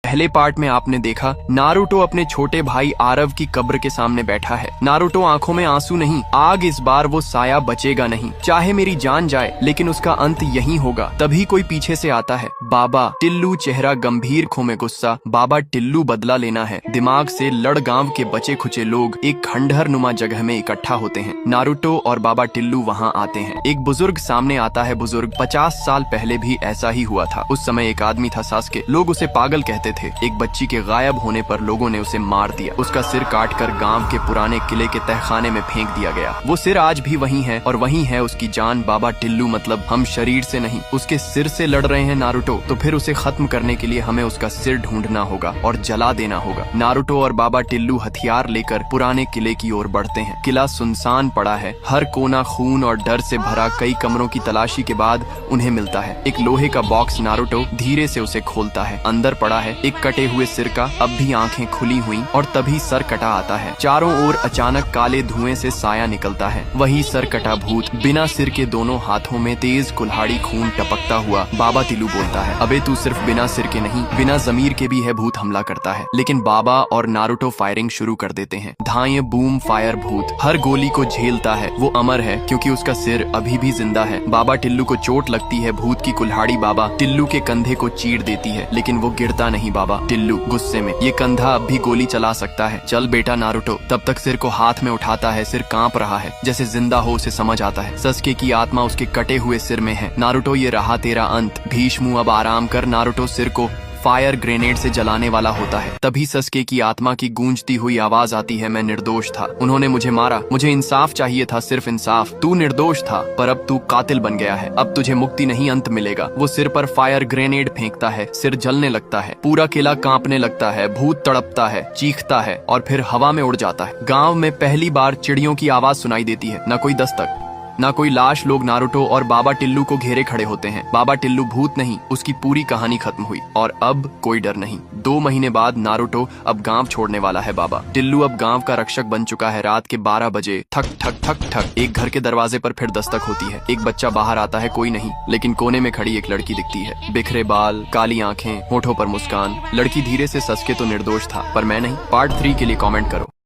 पहले पार्ट में आपने देखा नारुतो अपने छोटे भाई आरव की कब्र के सामने बैठा है। नारुतो आंखों में आंसू नहीं, आग, इस बार वो साया बचेगा नहीं, चाहे मेरी जान जाए लेकिन उसका अंत यहीं होगा। तभी कोई पीछे से आता है, बाबा टिल्लू, चेहरा गंभीर, खो में गुस्सा। बाबा टिल्लू, बदला लेना है। दिमाग से लड़ गांव के बचे खुचे लोग एक खंडहर नुमा जगह में इकट्ठा होते हैं। नारुतो और बाबा टिल्लू वहाँ आते हैं। एक बुजुर्ग सामने आता है। बुजुर्ग 50 साल पहले भी ऐसा ही हुआ था। उस समय एक आदमी था सास्के, लोग उसे पागल कहते थे। एक बच्ची के गायब होने पर लोगों ने उसे मार दिया। उसका सिर काटकर गांव के पुराने किले के तहखाने में फेंक दिया गया। वो सिर आज भी वहीं है और वहीं है उसकी जान। बाबा टिल्लू मतलब हम शरीर से नहीं, उसके सिर से लड़ रहे हैं नारुतो। तो फिर उसे खत्म करने के लिए हमें उसका सिर ढूंढना होगा और जला देना होगा। नारुतो और बाबा टिल्लू हथियार लेकर पुराने किले की ओर बढ़ते हैं। किला सुनसान पड़ा है, हर कोना खून और डर से भरा। कई कमरों की तलाशी के बाद उन्हें मिलता है एक लोहे का बॉक्स। नारुतो धीरे से उसे खोलता है। अंदर पड़ा है एक कटे हुए सिर का, अब भी आंखें खुली हुई, और तभी सर कटा आता है। चारों ओर अचानक काले धुएं से साया निकलता है। वही सर कटा भूत, बिना सिर के, दोनों हाथों में तेज कुल्हाड़ी, खून टपकता हुआ। बाबा टिल्लू बोलता है, अबे तू सिर्फ बिना सिर के नहीं, बिना जमीर के भी है। भूत हमला करता है, लेकिन बाबा और नारुतो फायरिंग शुरू कर देते हैं। धाए, बूम, फायर। भूत हर गोली को झेलता है। वो अमर है क्योंकि उसका सिर अभी भी जिंदा है। बाबा टिल्लू को चोट लगती है। भूत की कुल्हाड़ी बाबा टिल्लू के कंधे को चीर देती है, लेकिन वो गिरता नहीं। बाबा टिल्लू गुस्से में, ये कंधा अब भी गोली चला सकता है, चल बेटा। नारुतो तब तक सिर को हाथ में उठाता है। सिर कांप रहा है, जैसे जिंदा हो। उसे समझ आता है सस्के की आत्मा उसके कटे हुए सिर में है। नारुतो, ये रहा तेरा अंत। भीष्मु, अब आराम कर। नारुतो सिर को फायर ग्रेनेड से जलाने वाला होता है। तभी सस्के की आत्मा की गूंजती हुई आवाज आती है, मैं निर्दोष था, उन्होंने मुझे मारा, मुझे इंसाफ चाहिए था, सिर्फ इंसाफ। तू निर्दोष था, पर अब तू कातिल बन गया है, अब तुझे मुक्ति नहीं, अंत मिलेगा। वो सिर पर फायर ग्रेनेड फेंकता है। सिर जलने लगता है, पूरा किला कांपने लगता है। भूत तड़पता है, चीखता है और फिर हवा में उड़ जाता है। गाँव में पहली बार चिड़ियों की आवाज सुनाई देती है, न कोई दस्तक, ना कोई लाश। लोग नारुतो और बाबा टिल्लू को घेरे खड़े होते हैं। बाबा टिल्लू भूत नहीं, उसकी पूरी कहानी खत्म हुई और अब कोई डर नहीं। 2 महीने बाद नारुतो अब गांव छोड़ने वाला है। बाबा टिल्लू अब गांव का रक्षक बन चुका है। रात के 12 बजे ठक ठक ठक ठक एक घर के दरवाजे पर फिर दस्तक होती है। एक बच्चा बाहर आता है, कोई नहीं, लेकिन कोने में खड़ी एक लड़की दिखती है। बिखरे बाल, काली आंखें, होठों पर मुस्कान। लड़की धीरे से, सस्के तो निर्दोष था पर मैं नहीं। पार्ट 3 के लिए कॉमेंट करो।